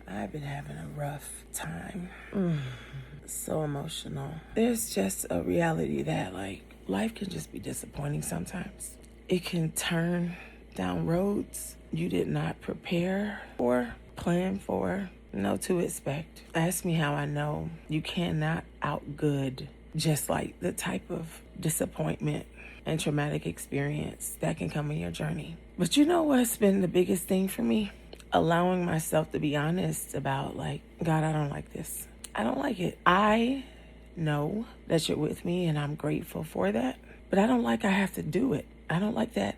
I've been having a rough time. So emotional. There's just a reality that, like, life can just be disappointing sometimes. It can turn down roads you did not prepare for, plan for, know to expect. Ask me how I know. You cannot outgood just like the type of disappointment and traumatic experience that can come in your journey. But you know what's been the biggest thing for me? Allowing myself to be honest about, like, God, I don't like this. I don't like it. I know that you're with me and I'm grateful for that, but I don't like I have to do it. I don't like that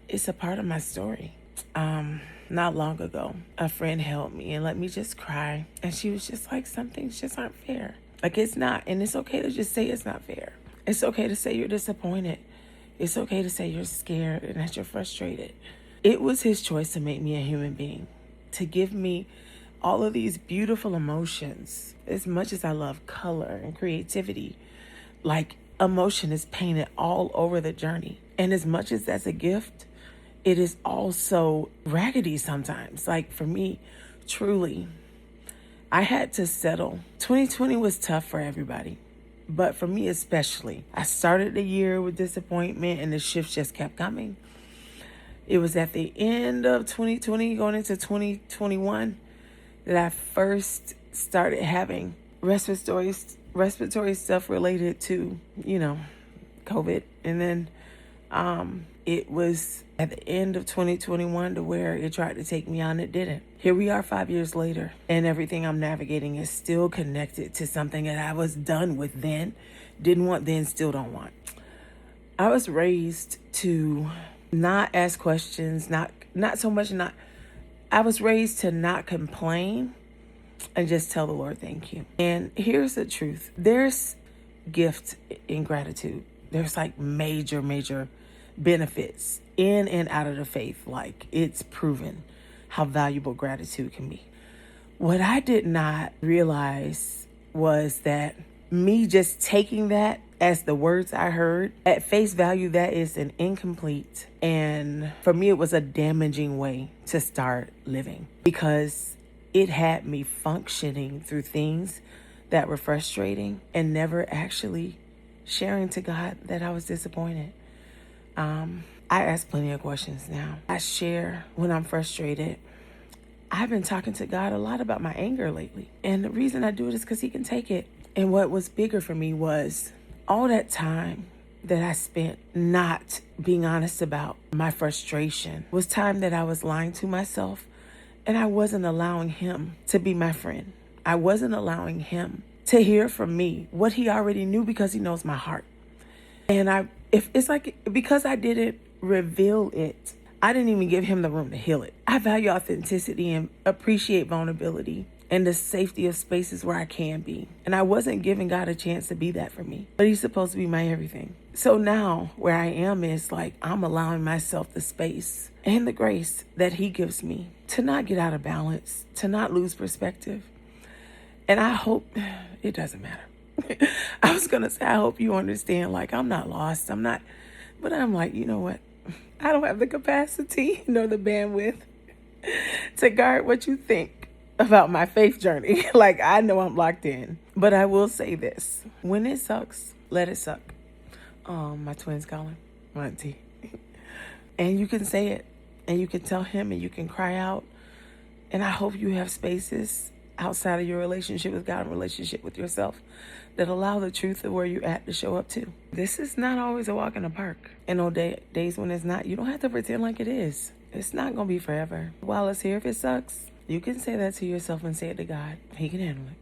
it's a part of my story. Not long ago, a friend held me and let me just cry. And she was just like, some things just aren't fair. Like, it's not. And it's okay to just say it's not fair. It's okay to say you're disappointed. It's okay to say you're scared and that you're frustrated. It was his choice to make me a human being, to give me all of these beautiful emotions. As much as I love color and creativity, like, emotion is painted all over the journey. And as much as that's a gift, it is also raggedy sometimes. Like, for me, truly, I had to settle. 2020 was tough for everybody, but for me especially. I started the year with disappointment and the shifts just kept coming. It was at the end of 2020, going into 2021, that I first started having respiratory stuff related to, COVID. And then it was at the end of 2021 to where it tried to take me on. It didn't. Here we are 5 years later, and everything I'm navigating is still connected to something that I was done with then, didn't want then, still don't want. I was raised to not ask questions, I was raised to not complain and just tell the Lord thank you. And here's the truth. There's gift in gratitude. There's like major benefits in and out of the faith. Like, it's proven how valuable gratitude can be. What I did not realize was that me just taking that as the words I heard at face value, that is an incomplete, and for me it was a damaging way to start living, because it had me functioning through things that were frustrating and never actually sharing to God that I was disappointed. I ask plenty of questions now. I share when I'm frustrated. I've been talking to God a lot about my anger lately. And the reason I do it is because he can take it. And what was bigger for me was all that time that I spent not being honest about my frustration was time that I was lying to myself, and I wasn't allowing him to be my friend. I wasn't allowing him to hear from me what he already knew, because he knows my heart. And because I didn't reveal it, I didn't even give him the room to heal it. I value authenticity and appreciate vulnerability and the safety of spaces where I can be. And I wasn't giving God a chance to be that for me, but he's supposed to be my everything. So now where I am is like, I'm allowing myself the space and the grace that he gives me to not get out of balance, to not lose perspective. And I hope it doesn't matter. I was going to say, I hope you understand, like, I'm not lost. But I'm like, you know what? I don't have the capacity nor the bandwidth to guard what you think about my faith journey. Like, I know I'm locked in. But I will say this. When it sucks, let it suck. My twin's calling. My auntie. And you can say it. And you can tell him, and you can cry out. And I hope you have spaces outside of your relationship with God and relationship with yourself that allow the truth of where you're at to show up too. This is not always a walk in the park. And on days when it's not, you don't have to pretend like it is. It's not going to be forever. While it's here, if it sucks, you can say that to yourself and say it to God. He can handle it.